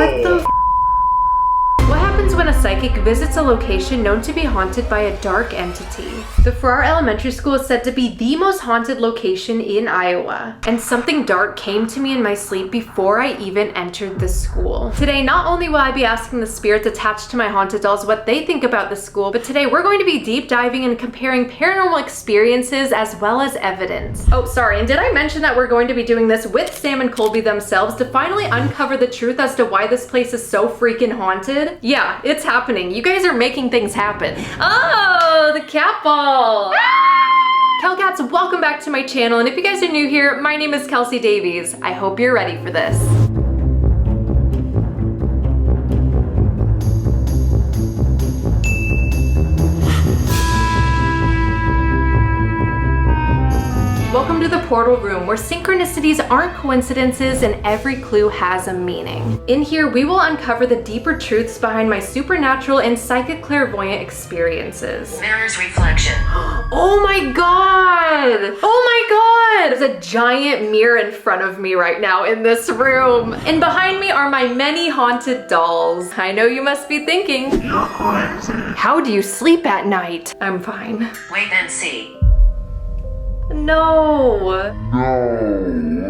What the What happens when a psychic visits a location known to be haunted by a dark entity? The Farrar Elementary School is said to be the most haunted location in Iowa, and something dark came to me in my sleep before I even entered the school. Today, not only will I be asking the spirits attached to my haunted dolls what they think about the school, but today we're going to be deep diving and comparing paranormal experiences as well as evidence. Oh, sorry, and did I mention that we're going to be doing this with Sam and Colby themselves to finally uncover the truth as to why this place is so freaking haunted? Yeah, it's happening. You guys are making things happen. Oh, the cat ball. Calcats, welcome back to my channel. And if you guys are new here, my name is Kelsi Davies. I hope you're ready for this. Welcome to the portal room, where synchronicities aren't coincidences and every clue has a meaning. In here, we will uncover the deeper truths behind my supernatural and psychic clairvoyant experiences. Mirror's reflection. Oh my god! Oh my god! There's a giant mirror in front of me right now in this room. And behind me are my many haunted dolls. I know you must be thinking, you're crazy. How do you sleep at night? I'm fine. Wait and see. No.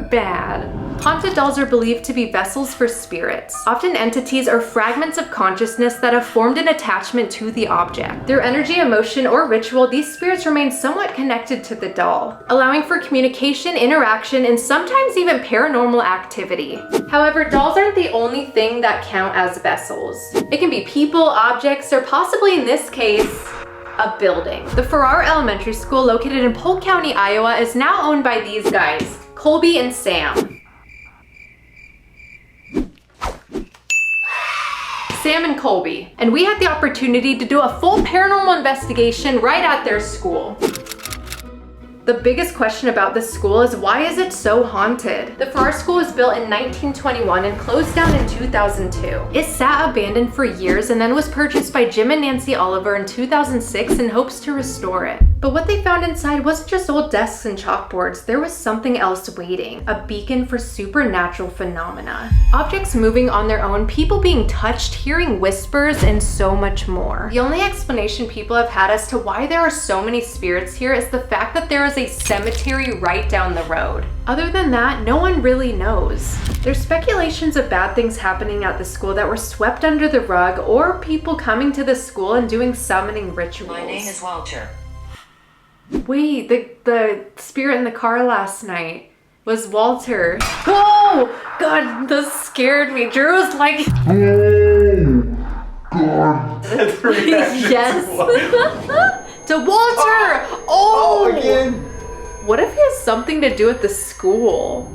Bad. Haunted dolls are believed to be vessels for spirits, often entities or fragments of consciousness that have formed an attachment to the object. Through energy, emotion, or ritual, these spirits remain somewhat connected to the doll, allowing for communication, interaction, and sometimes even paranormal activity. However, dolls aren't the only thing that count as vessels. It can be people, objects, or possibly in this case, a building. The Farrar Elementary School, located in Polk County, Iowa, is now owned by these guys, Colby and Sam. Sam and Colby. And we had the opportunity to do a full paranormal investigation right at their school. The biggest question about this school is, why is it so haunted? The Farrar School was built in 1921 and closed down in 2002. It sat abandoned for years and then was purchased by Jim and Nancy Oliver in 2006 in hopes to restore it. But what they found inside wasn't just old desks and chalkboards. There was something else waiting, a beacon for supernatural phenomena. Objects moving on their own, people being touched, hearing whispers, and so much more. The only explanation people have had as to why there are so many spirits here is the fact that there is a cemetery right down the road. Other than that, no one really knows. There's speculations of bad things happening at the school that were swept under the rug, or people coming to the school and doing summoning rituals. My name is Walter. Wait, the spirit in the car last night was Walter. Whoa! God, this scared me. Drew was like, God. yes. To Walter! Oh! Again. What if he has something to do with the school?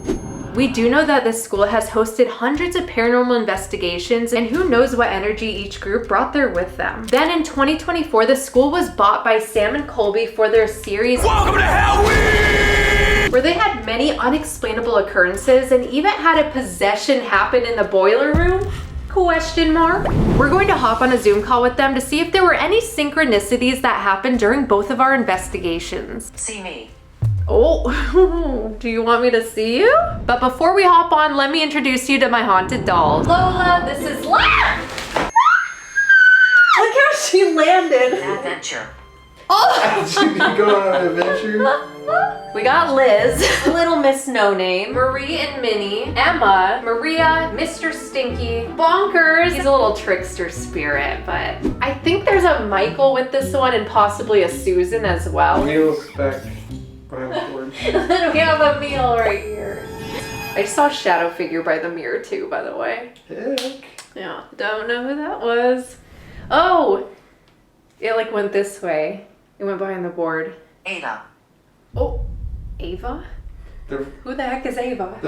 We do know that this school has hosted hundreds of paranormal investigations, and who knows what energy each group brought there with them. Then in 2024, the school was bought by Sam and Colby for their series Welcome to Halloween! where they had many unexplainable occurrences and even had a possession happen in the boiler room? Question mark. We're going to hop on a Zoom call with them to see if there were any synchronicities that happened during both of our investigations. See me. Oh, do you want me to see you? But before we hop on, let me introduce you to my haunted dolls. Lola, this is Lola! Look how she landed. Adventure. Oh! Did you go on an adventure? We got Liz, Little Miss No Name, Marie and Minnie, Emma, Maria, Mr. Stinky, Bonkers. He's a little trickster spirit, but I think there's a Michael with this one and possibly a Susan as well. Meals back behind the board. Then we have a meal right here. I saw a shadow figure by the mirror too, by the way. Heck. Yeah, don't know who that was. Oh, it like went this way. It went behind the board. Ava. Oh, Ava? The Who the heck is Ava?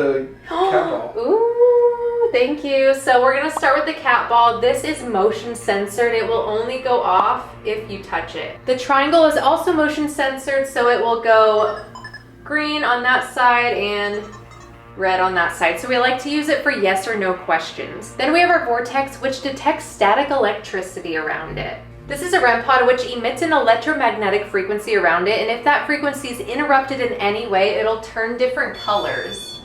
cat ball. Ooh, thank you. So we're gonna start with the cat ball. This is motion censored. It will only go off if you touch it. The triangle is also motion censored, so it will go green on that side and red on that side. So we like to use it for yes or no questions. Then we have our vortex, which detects static electricity around it. This is a REM pod which emits an electromagnetic frequency around it, and if that frequency is interrupted in any way, it'll turn different colors.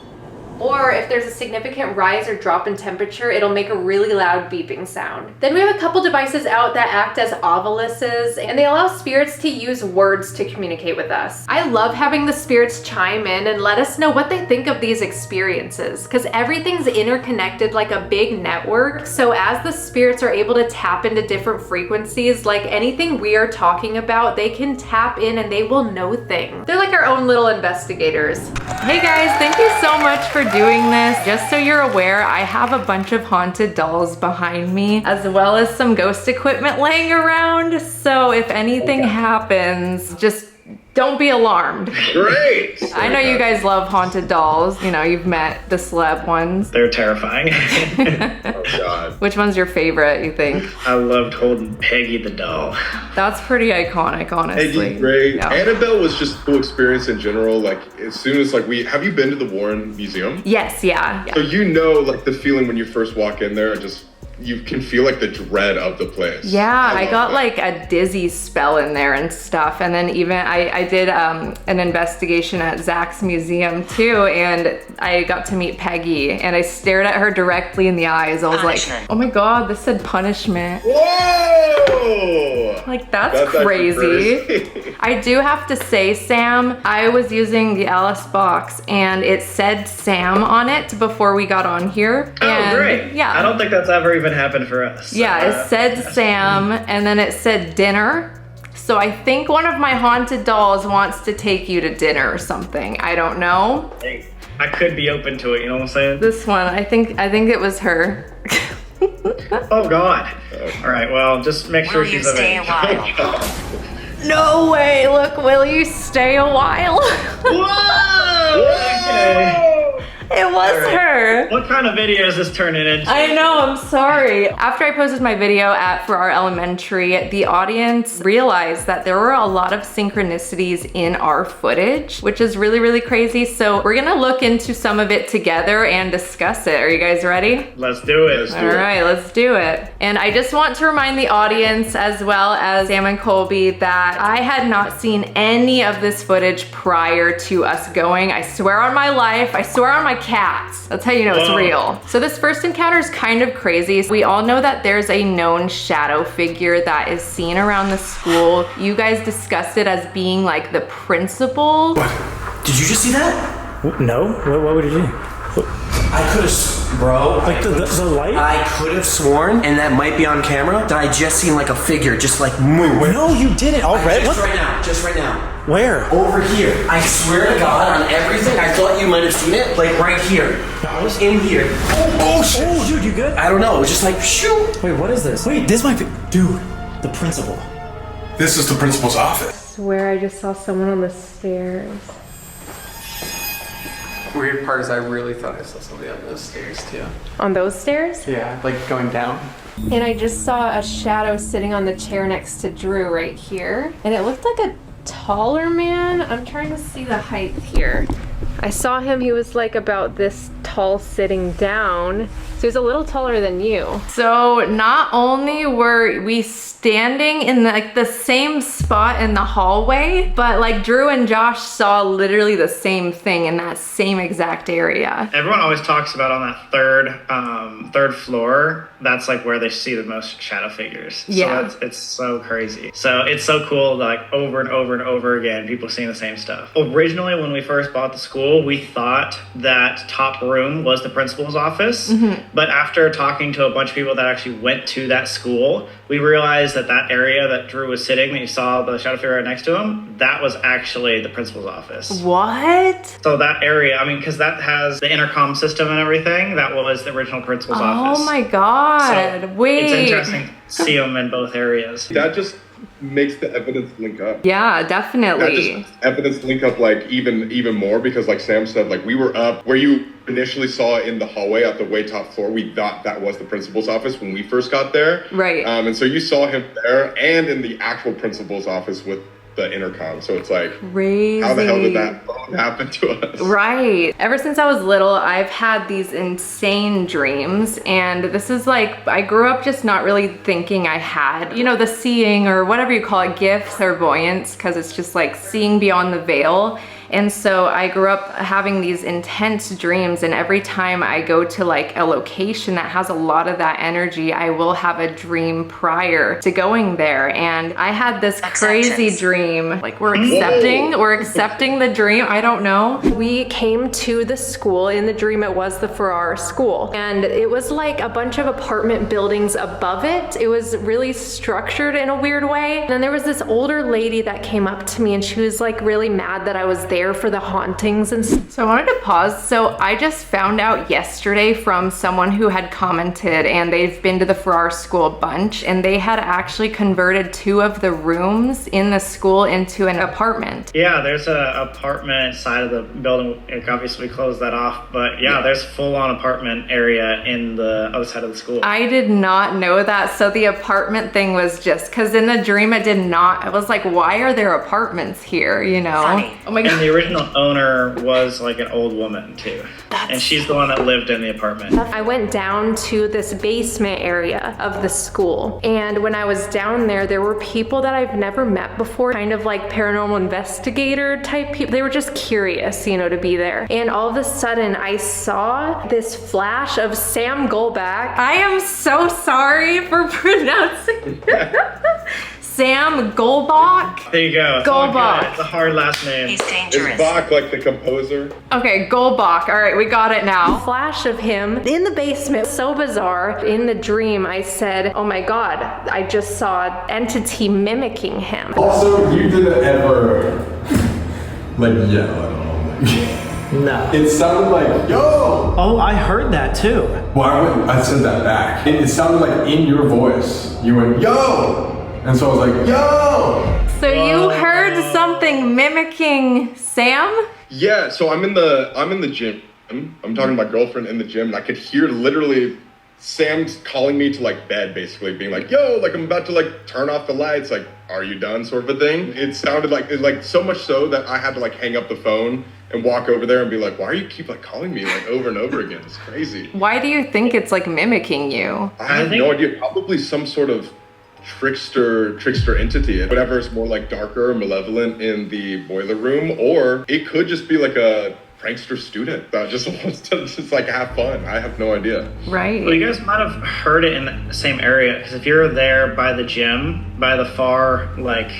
or if there's a significant rise or drop in temperature, it'll make a really loud beeping sound. Then we have a couple devices out that act as obelisks, and they allow spirits to use words to communicate with us. I love having the spirits chime in and let us know what they think of these experiences, because everything's interconnected like a big network. So as the spirits are able to tap into different frequencies, like anything we are talking about, they can tap in and they will know things. They're like our own little investigators. Hey guys, thank you so much for doing this. Just so you're aware, I have a bunch of haunted dolls behind me, as well as some ghost equipment laying around. So if anything happens, just don't be alarmed. Great! I know you guys love haunted dolls. You know, you've met the celeb ones. They're terrifying. Oh God. Which one's your favorite, you think? I loved holding Peggy the doll. That's pretty iconic, honestly. Peggy, great. Yeah. Annabelle was just a cool experience in general. Like, as soon as, like, have you been to the Warren Museum? Yes, yeah. So you know, like, the feeling when you first walk in there, you can feel like the dread of the place. Yeah, I got that. like a dizzy spell in there and stuff. And then even I did an investigation at Zach's museum too, and I got to meet Peggy, and I stared at her directly in the eyes. I was Punishment. like, oh my God, this said punishment. Whoa! Like that's actually crazy. I do have to say, Sam, I was using the Alice box and it said Sam on it before we got on here. Oh, And great. Yeah. I don't think that's ever even happened for us. Yeah, it said Sam, and then it said dinner. So I think one of my haunted dolls wants to take you to dinner or something. I don't know. Hey, I could be open to it, you know what I'm saying? This one, I think it was her. Oh God. All right, well, just make sure Will you she's of stay a age. while? No way, look, will you stay a while? Whoa! Okay. It was All right. her. What kind of video is this turning into? I know, I'm sorry. After I posted my video at Farrar Elementary, the audience realized that there were a lot of synchronicities in our footage, which is really, really crazy. So we're gonna look into some of it together and discuss it. Are you guys ready? Let's do it. Let's do All right, let's do it. And I just want to remind the audience, as well as Sam and Colby, that I had not seen any of this footage prior to us going. I swear on my life, I swear on my cats. That's how you know it's Whoa. real. So this first encounter is kind of crazy. We all know that there's a known shadow figure that is seen around the school. You guys discussed it as being like the principal. Did you just see that? No? What would you do? I could have, bro. Like the light? I could have sworn, and that might be on camera, that I just seen like a figure just like move. No, you didn't already. Just What? right now, just right now. Where? Over here. I swear to God on everything, I thought you might have seen it, like right here. I was in here. Oh shit. Oh, dude, you good? I don't know, it was just like, shoo. Wait, what is this? Wait, this might be... Dude, the principal. This is the principal's office. I swear I just saw someone on the stairs. Weird part is I really thought I saw somebody on those stairs too. On those stairs? Yeah, like going down. And I just saw a shadow sitting on the chair next to Drew right here. And it looked like a taller man. I'm trying to see the height here. I saw him, he was like about this tall sitting down. So he was a little taller than you. So not only were we standing in like the same spot in the hallway, but like Drew and Josh saw literally the same thing in that same exact area. Everyone always talks about on that third floor, that's like where they see the most shadow figures. Yeah. So it's so crazy. So it's so cool, like over and over and over again, people seeing the same stuff. Originally, when we first bought the school, we thought that top room was the principal's office. But after talking to a bunch of people that actually went to that school, we realized that that area that Drew was sitting, that you saw the shadow figure right next to him, that was actually the principal's office. What? So that area, I mean, because that has the intercom system and everything, that was the original principal's office. Oh my God, So wait. It's interesting to see them in both areas. That just makes the evidence link up. Yeah, That definitely. just evidence link up like even more, because like Sam said, like we were up where you initially saw in the hallway at the way top floor. We thought that was the principal's office when we first got there. Right. And so you saw him there and in the actual principal's office with the intercom. So it's like, Crazy. how the hell did that happen to us? Right. Ever since I was little, I've had these insane dreams, and this is like, I grew up just not really thinking I had, you know, the seeing or whatever you call it, gift, clairvoyance, because it's just like seeing beyond the veil. And so I grew up having these intense dreams, and every time I go to like a location that has a lot of that energy, I will have a dream prior to going there. And I had this crazy dream, like we're accepting the dream. I don't know. We came to the school. In the dream, it was the Farrar School, and it was like a bunch of apartment buildings above it. It was really structured in a weird way. And then there was this older lady that came up to me, and she was like really mad that I was there for the hauntings. And so I wanted to pause. So I just found out yesterday from someone who had commented, and they've been to the Farrar School a bunch, and they had actually converted 2 of the rooms in the school into an apartment. Yeah, there's a apartment side of the building. Obviously we closed that off, but yeah, there's full-on apartment area in the other side of the school. I did not know that. So the apartment thing was just because in the dream it did not. I was like, why are there apartments here? You know? Funny. Oh my And god. the original owner was like an old woman too. And she's the one that lived in the apartment. I went down to this basement area of the school, and when I was down there, there were people that I've never met before, kind of like paranormal investigator type people. They were just curious, you know, to be there. And all of a sudden, I saw this flash of Sam Golback. I am so sorry for pronouncing Sam Golbach. There you go. It's all Golbach. good. It's a hard last name. He's Is dangerous. Bach like the composer? Okay, Golbach. All right, we got it now. Flash of him in the basement. So bizarre. In the dream, I said, oh my God, I just saw an entity mimicking him. Also, you didn't ever like yell at all. No. It sounded like yo. Oh, I heard that too. Well, I said that back. It sounded like in your voice. You went yo, and so I was like yo. So you heard something mimicking Sam? Yeah, so I'm in the gym. I'm talking to my girlfriend in the gym, and I could hear literally Sam's calling me to like bed, basically being like, yo, like I'm about to like turn off the lights, like, are you done, sort of a thing. It sounded like so much so that I had to like hang up the phone and walk over there and be like, why are you keep like calling me like over and over again? It's crazy. Why do you think it's like mimicking you? I have no idea. Probably some sort of trickster entity. Whatever is more like darker, malevolent in the boiler room, or it could just be like a prankster student that just wants to just like have fun. I have no idea. Right. Well, you guys might have heard it in the same area, because if you're there by the gym, by the far like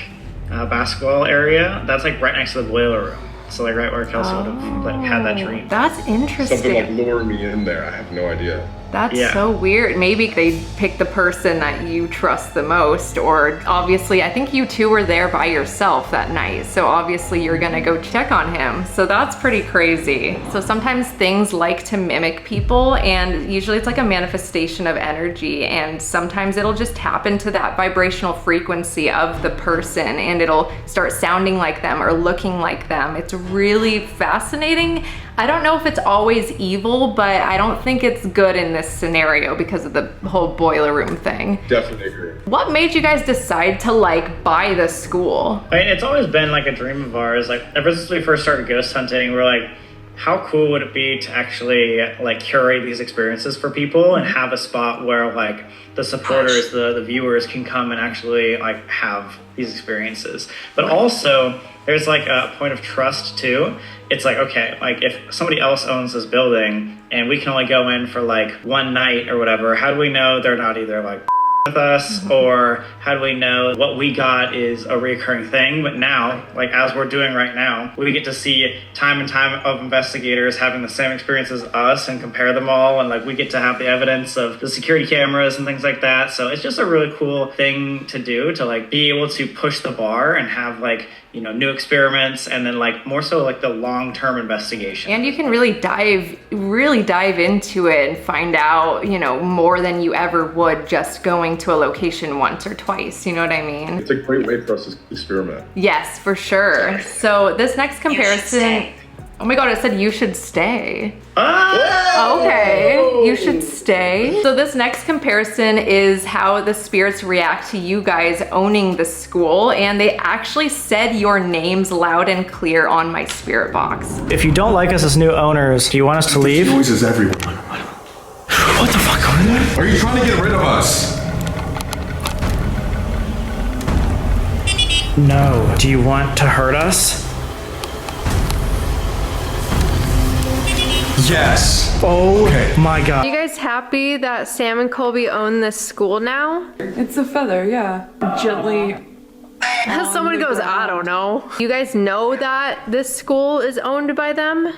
basketball area, that's like right next to the boiler room. So like right where Kelsi would have like had that dream. That's interesting. Something like lure me in there. I have no idea. That's Yeah. so weird. Maybe they pick the person that you trust the most, or obviously, I think you two were there by yourself that night, so obviously you're gonna go check on him. So that's pretty crazy. So sometimes things like to mimic people, and usually it's like a manifestation of energy, and sometimes it'll just tap into that vibrational frequency of the person, and it'll start sounding like them or looking like them. It's really fascinating. I don't know if it's always evil, but I don't think it's good in this scenario because of the whole boiler room thing. Definitely agree. What made you guys decide to like buy the school? I mean, it's always been like a dream of ours. Like ever since we first started ghost hunting, we're like, how cool would it be to actually like curate these experiences for people and have a spot where like the supporters, the viewers can come and actually like have these experiences. But also there's like a point of trust too. It's like, okay, like if somebody else owns this building and we can only go in for like one night or whatever, how do we know they're not either like with us, or how do we know what we got is a recurring thing? But now, like as we're doing right now, we get to see time and time of investigators having the same experience as us and compare them all, and like we get to have the evidence of the security cameras and things like that. So it's just a really cool thing to do, to like be able to push the bar and have like, you know, new experiments, and then like more so like the long-term investigation. And you can really dive into it and find out, you know, more than you ever would just going to a location once or twice. You know what I mean? It's a great way for us to experiment. Yes, for sure. So this next comparison, stay. oh my God, it said you should stay. Ah! Okay, you should stay. So this next comparison is how the spirits react to you guys owning the school, and they actually said your names loud and clear on my spirit box. If you don't like us as new owners, do you want us to leave? Noises everywhere. What the fuck over there? Are you trying to get rid of us? No. Do you want to hurt us? Yes. Oh Okay. my god. You guys happy that Sam and Colby own this school now? It's a feather, yeah. Gently. Someone goes, I don't know. You guys know that this school is owned by them?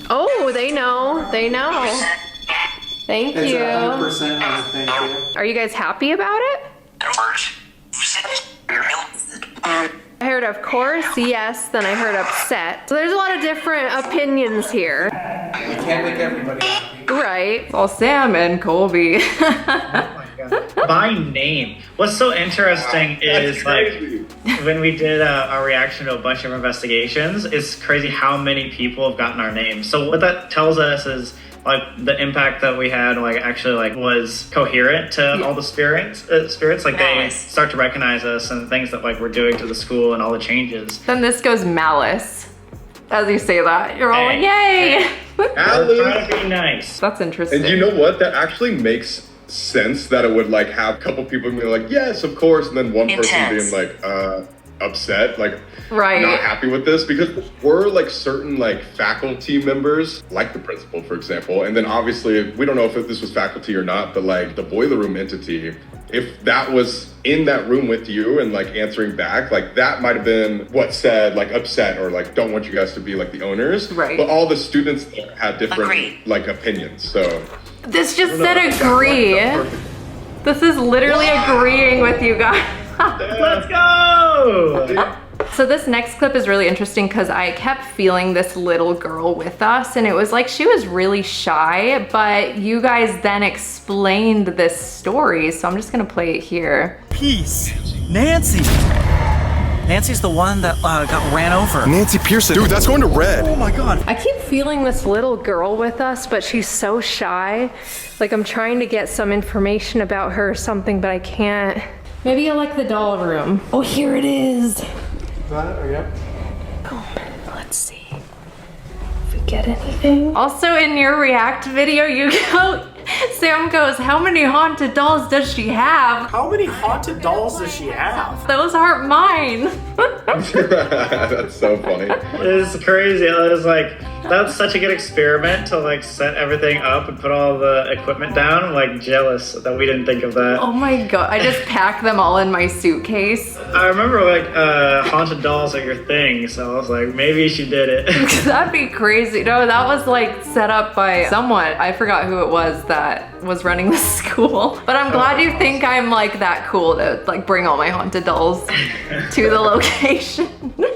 Oh, they know. They know. Thank you. 100% on the thank you. Are you guys happy about it? I heard of course, yes, then I heard upset. So there's a lot of different opinions here. You can't make everybody happy. Right. Well, Sam and Colby. By name. What's so interesting is like when we did our reaction to a bunch of investigations, it's crazy how many people have gotten our names. So what that tells us is like the impact that we had like actually like was coherent to all the spirits like they start to recognize us and things that like we're doing to the school and all the changes. Then this goes malice. As you say that, you're all like, Hey, yay! We're trying to be nice. That's interesting. And you know what? That actually makes sense that it would like have a couple people being like, yes, of course, and then one person Intense. being like, upset, like Right. not happy with this, because there were like certain like faculty members, like the principal, for example, and then obviously we don't know if this was faculty or not, but like the boiler room entity, if that was in that room with you and like answering back, like that might have been what said like upset or like don't want you guys to be like the owners. Right. But all the students there had different Agreed. like opinions. So This just said agree. This is literally agreeing with you guys. Let's go! So this next clip is really interesting because I kept feeling this little girl with us and it was like she was really shy, but you guys then explained this story, so I'm just gonna play it here. Peace. Nancy. Nancy's the one that got ran over. Nancy Pearson. Dude, that's going to red. Oh my god. I keep feeling this little girl with us, but she's so shy. Like I'm trying to get some information about her or something, but I can't. Maybe I like the doll room. Oh, here it is. Is that it? Or yep. Boom. Let's see if we get anything. Also in your react video, you go, Sam goes, how many haunted dolls does she have? How many haunted dolls does she have? Those aren't mine. that's so funny. It's crazy. I was like, that's such a good experiment to like set everything up and put all the equipment down. I'm like jealous that we didn't think of that. Oh my god, I just packed them all in my suitcase. I remember like haunted dolls are your thing, so I was like, maybe she did it. That'd be crazy. No, that was like set up by someone. I forgot who it was that was running the school. But I'm glad you think I'm like that cool to like bring all my haunted dolls to the location.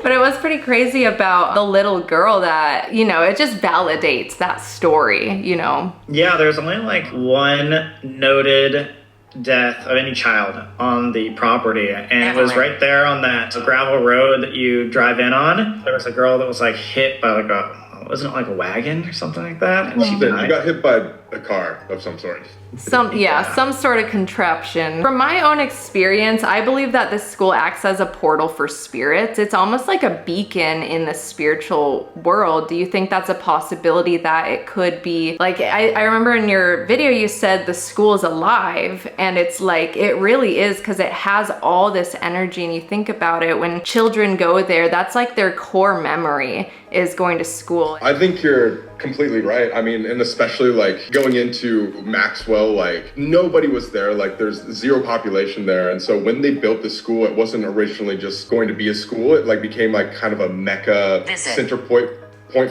But it was pretty crazy about the little girl that, you know, it just validates that story, you know? Yeah, there's only like one noted death of any child on the property, and it was right there on that gravel road that you drive in on. There was a girl that was like hit by like wasn't it like a wagon or something like that? And she You died. got hit by a car of some sort. Some sort of contraption. From my own experience, I believe that this school acts as a portal for spirits. It's almost like a beacon in the spiritual world. Do you think that's a possibility that it could be? Like, I remember in your video you said the school is alive, and it's like, it really is, because it has all this energy, and you think about it, when children go there, that's like their core memory is going to school. I think you're completely right. I mean, and especially like going into Maxwell, like nobody was there, like there's zero population there. And so when they built the school, it wasn't originally just going to be a school. It like became like kind of a mecca center point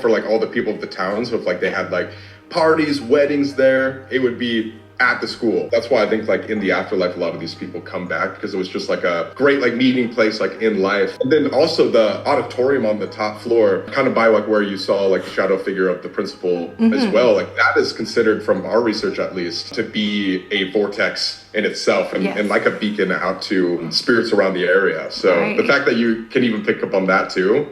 for like all the people of the town. So if like they had like parties, weddings there, it would be at the school. That's why I think like in the afterlife, a lot of these people come back, because it was just like a great like meeting place like in life. And then also the auditorium on the top floor, kind of by like where you saw like the shadow figure of the principal as well. Like that is considered, from our research at least, to be a vortex in itself, and like a beacon out to spirits around the area. So the fact that you can even pick up on that too,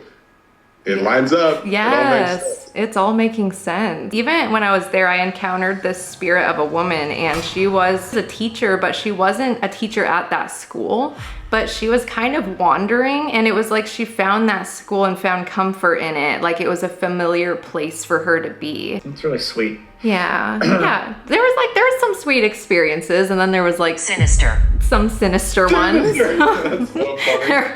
it lines up. Yes, it's all making sense. Even when I was there, I encountered this spirit of a woman, and she was a teacher, but she wasn't a teacher at that school, but she was kind of wandering, and it was like she found that school and found comfort in it. Like it was a familiar place for her to be. It's really sweet. Yeah, yeah. There was some sweet experiences, and then there was like some sinister ones. That's so funny.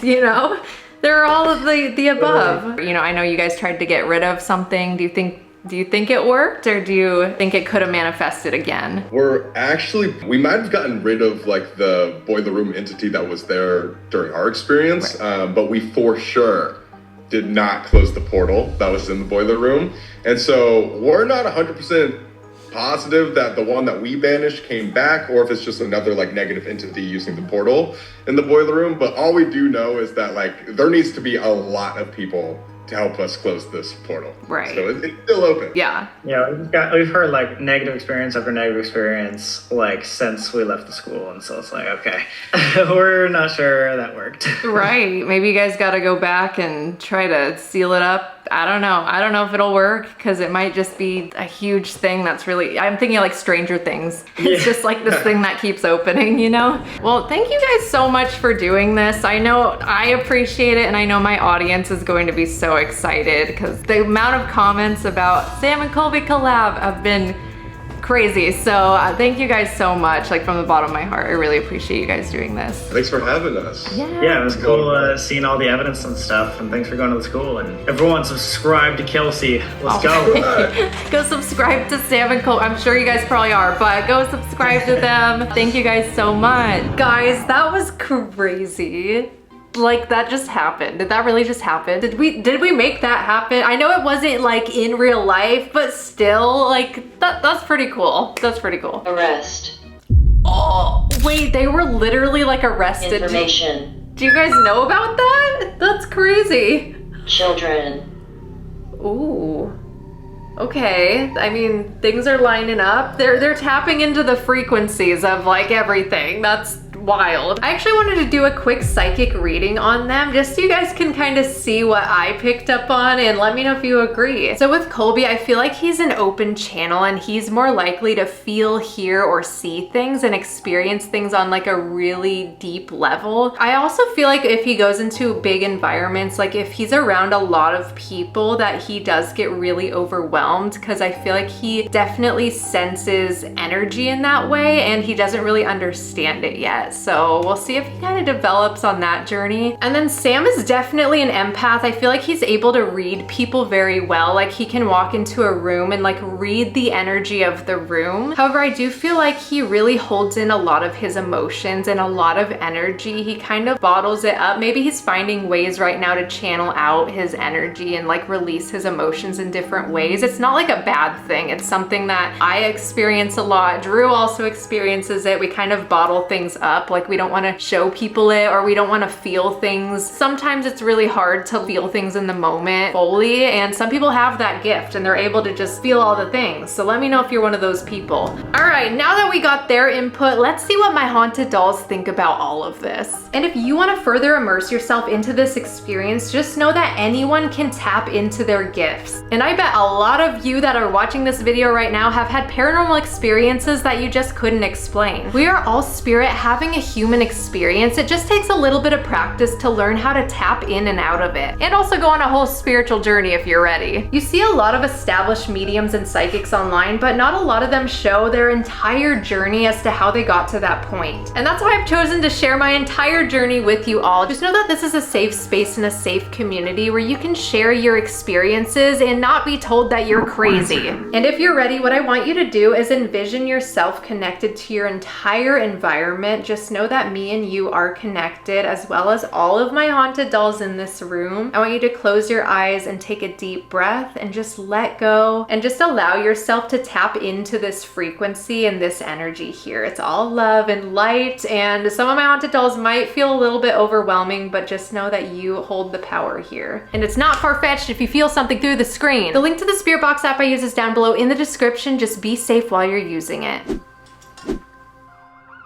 You know? They're all of the above. You know, I know you guys tried to get rid of something. Do you think Do you think it worked, or do you think it could have manifested again? We might have gotten rid of like the boiler room entity that was there during our experience, Right. but we for sure did not close the portal that was in the boiler room. And so we're not 100% positive that the one that we banished came back, or if it's just another like negative entity using the portal in the boiler room. But all we do know is that like there needs to be a lot of people to help us close this portal. Right. So it's still open. Yeah. Yeah, we've heard like negative experience after negative experience like since we left the school, and so it's like, okay, we're not sure that worked. Right. Maybe you guys got to go back and try to seal it up. I don't know. I don't know if it'll work, because it might just be a huge thing that's really, I'm thinking like Stranger Things. It's just like this thing that keeps opening, you know? Well, thank you guys so much for doing this. I know I appreciate it, and I know my audience is going to be so excited, because the amount of comments about Sam and Colby collab have been crazy. So thank you guys so much, like from the bottom of my heart. I really appreciate you guys doing this. Thanks for having us. Yeah, it was cool seeing all the evidence and stuff, and thanks for going to the school. And everyone subscribe to Kelsi. Let's go. Go subscribe to Sam and Colby. I'm sure you guys probably are, but go subscribe to them. Thank you guys so much. Guys, that was crazy. Like, that just happened. Did that really just happen? Did we make that happen? I know it wasn't like in real life, but still, like, that's pretty cool. That's pretty cool. Arrest. Oh, wait, they were literally like arrested. Information. Do you guys know about that? That's crazy. Children. Ooh. Okay, I mean, things are lining up. They're tapping into the frequencies of like everything. That's wild. I actually wanted to do a quick psychic reading on them, just so you guys can kind of see what I picked up on and let me know if you agree. So with Colby, I feel like he's an open channel, and he's more likely to feel, hear, or see things and experience things on like a really deep level. I also feel like if he goes into big environments, like if he's around a lot of people, that he does get really overwhelmed, because I feel like he definitely senses energy in that way, and he doesn't really understand it yet. So we'll see if he kind of develops on that journey. And then Sam is definitely an empath. I feel like he's able to read people very well. Like he can walk into a room and like read the energy of the room. However, I do feel like he really holds in a lot of his emotions and a lot of energy. He kind of bottles it up. Maybe he's finding ways right now to channel out his energy and like release his emotions in different ways. It's not like a bad thing. It's something that I experience a lot. Drew also experiences it. We kind of bottle things up. Like we don't want to show people it, or we don't want to feel things. Sometimes it's really hard to feel things in the moment fully, and some people have that gift and they're able to just feel all the things. So let me know if you're one of those people. All right, now that we got their input, let's see what my haunted dolls think about all of this. And if you want to further immerse yourself into this experience, just know that anyone can tap into their gifts. And I bet a lot of you that are watching this video right now have had paranormal experiences that you just couldn't explain. We are all spirit having a human experience. It just takes a little bit of practice to learn how to tap in and out of it, and also go on a whole spiritual journey if you're ready. You see a lot of established mediums and psychics online, but not a lot of them show their entire journey as to how they got to that point. And that's why I've chosen to share my entire journey with you all. Just know that this is a safe space and a safe community where you can share your experiences and not be told that you're crazy. And if you're ready, what I want you to do is envision yourself connected to your entire environment. Just know that me and you are connected, as well as all of my haunted dolls in this room. I want you to close your eyes and take a deep breath and just let go, and just allow yourself to tap into this frequency and this energy here. It's all love and light, and some of my haunted dolls might feel a little bit overwhelming, but just know that you hold the power here. And it's not far-fetched if you feel something through the screen. The link to the Spirit Box app I use is down below in the description. Just be safe while you're using it.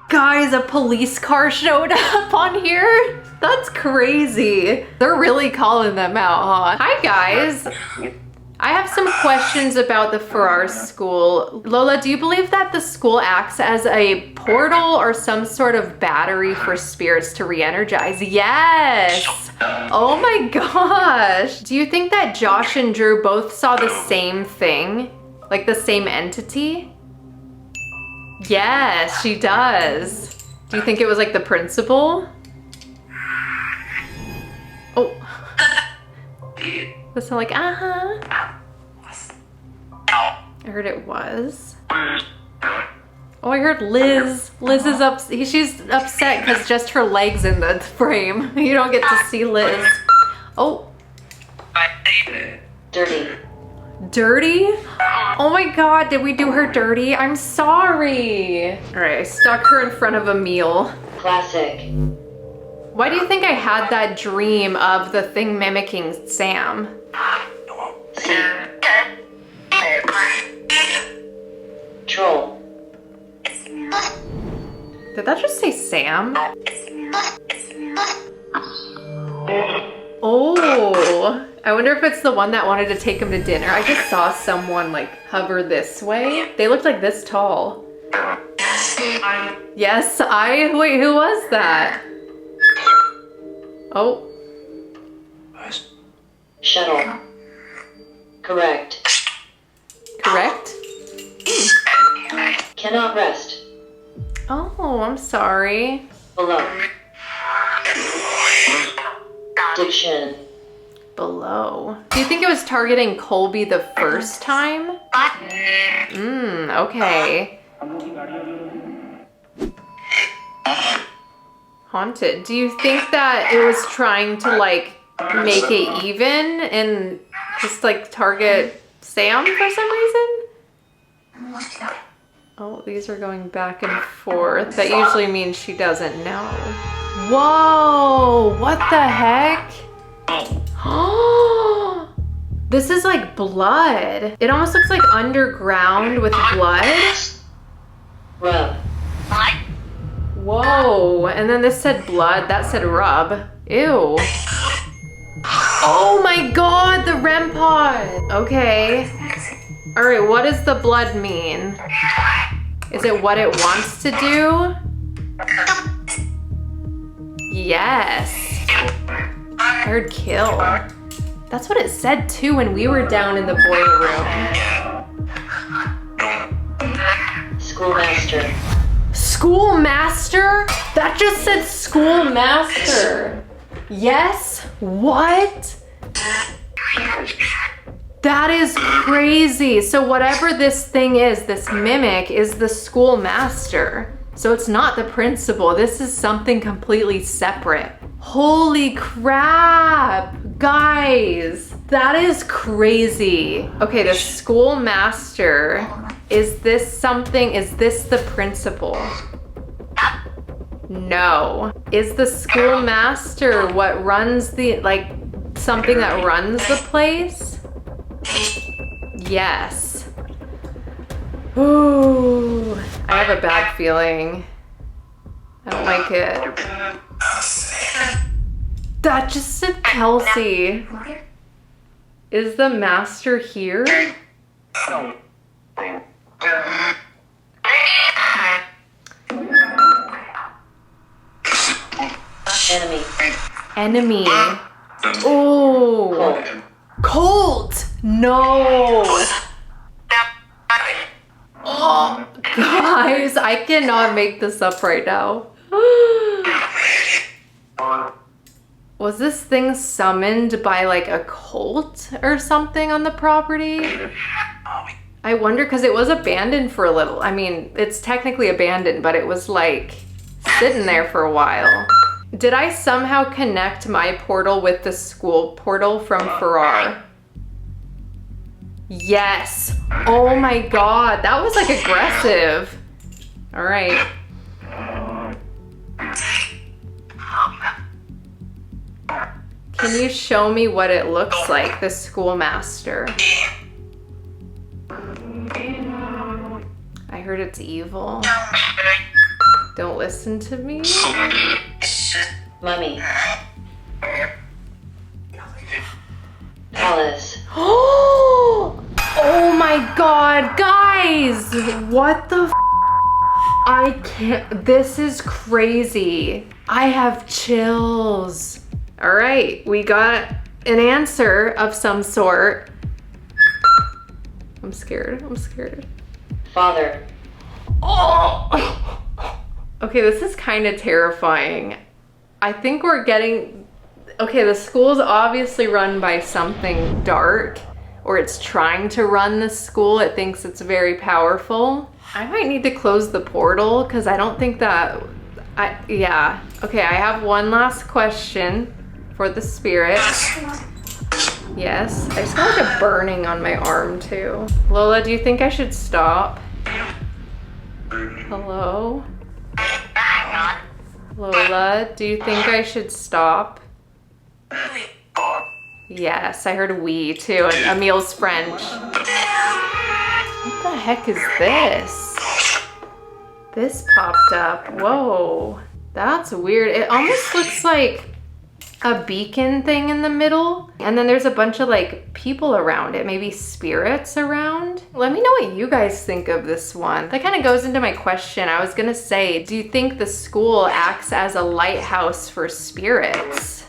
Guys, a police car showed up on here? That's crazy. They're really calling them out, huh? Hi, guys. I have some questions about the Farrar school. Lola, do you believe that the school acts as a portal or some sort of battery for spirits to re-energize? Yes. Oh my gosh. Do you think that Josh and Drew both saw the same thing? Like the same entity? Yes, she does. Do you think it was like the principal? Oh. That's like, I heard it was. Oh, I heard Liz. Liz is she's upset because just her leg's in the frame. You don't get to see Liz. Oh. Dirty. Dirty? Oh my God, did we do her dirty? I'm sorry. All right, I stuck her in front of a meal. Classic. Why do you think I had that dream of the thing mimicking Sam? Troll. Did that just say Sam? Oh, I wonder if it's the one that wanted to take him to dinner. I just saw someone like hover this way. They looked like this tall. Yes, wait, who was that? Oh. Shuttle. Correct. Correct? Cannot rest. Oh, I'm sorry. Below. Diction. Below. Do you think it was targeting Colby the first time? Okay. Haunted. Do you think that it was trying to like make it even and just like target Sam for some reason? Oh, these are going back and forth. That usually means she doesn't know. Whoa, what the heck? Oh, this is like blood. It almost looks like underground with blood. Rub. Whoa, and then this said blood, that said rub. Ew. Oh my God, the REM pod. Okay. All right, what does the blood mean? Is it what it wants to do? Yes. I heard kill. That's what it said too when we were down in the boiler room. Schoolmaster. Schoolmaster? That just said schoolmaster. Yes? What? That is crazy. So whatever this thing is, this mimic is the schoolmaster. So it's not the principal. This is something completely separate. Holy crap, guys. That is crazy. Okay, the schoolmaster. Is this the principal? No. Is the schoolmaster what runs something that runs the place? Yes. Ooh, I have a bad feeling. I don't like it. That just said Kelsi. Is the master here? Enemy. Enemy. Oh. Colt. No. Oh, guys, I cannot make this up right now. Was this thing summoned by like a cult or something on the property? I wonder, because it was abandoned for a little. I mean, it's technically abandoned, but it was like sitting there for a while. Did I somehow connect my portal with the school portal from Farrar? Yes. Oh my God, that was like aggressive. All right. Can you show me what it looks like, the schoolmaster? I heard it's evil. Don't listen to me. Mummy. Alice. Oh my God, guys! What the f? I can't, this is crazy. I have chills. All right, we got an answer of some sort. I'm scared, I'm scared. Father. Oh! Okay, this is kind of terrifying. I think we're getting, okay, the school's obviously run by something dark. or it's trying to run the school. It thinks it's very powerful. I might need to close the portal because I don't think that, yeah. Okay, I have one last question for the spirit. Yes, I just got like a burning on my arm too. Lola, do you think I should stop? Hello? Lola, do you think I should stop? Yes, I heard we too, and Emil's French. What the heck is this? This popped up. Whoa, that's weird. It almost looks like a beacon thing in the middle. And then there's a bunch of like people around it, maybe spirits around. Let me know what you guys think of this one. That kind of goes into my question. I was gonna say, do you think the school acts as a lighthouse for spirits?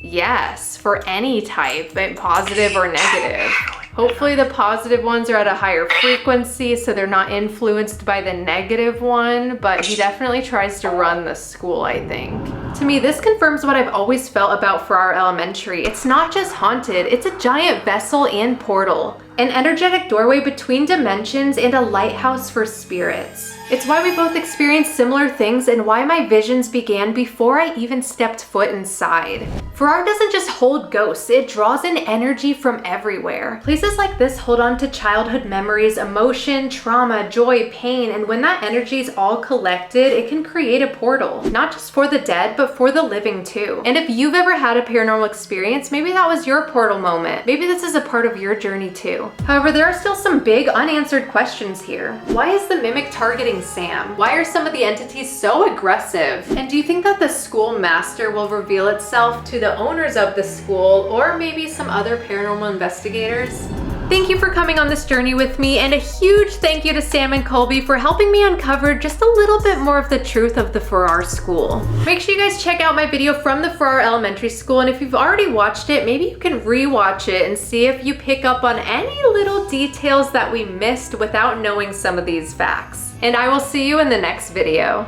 Yes, for any type, positive or negative. Hopefully the positive ones are at a higher frequency so they're not influenced by the negative one, but he definitely tries to run the school, I think. To me, this confirms what I've always felt about Farrar Elementary. It's not just haunted, it's a giant vessel and portal. An energetic doorway between dimensions and a lighthouse for spirits. It's why we both experienced similar things and why my visions began before I even stepped foot inside. Farrar doesn't just hold ghosts, it draws in energy from everywhere. Places like this hold on to childhood memories, emotion, trauma, joy, pain, and when that energy is all collected, it can create a portal. Not just for the dead, but for the living too. And if you've ever had a paranormal experience, maybe that was your portal moment. Maybe this is a part of your journey too. However, there are still some big unanswered questions here. Why is the mimic targeting Sam? Why are some of the entities so aggressive? And do you think that the school master will reveal itself to the owners of the school or maybe some other paranormal investigators? Thank you for coming on this journey with me, and a huge thank you to Sam and Colby for helping me uncover just a little bit more of the truth of the Farrar School. Make sure you guys check out my video from the Farrar Elementary School, and if you've already watched it, maybe you can re-watch it and see if you pick up on any little details that we missed without knowing some of these facts. And I will see you in the next video.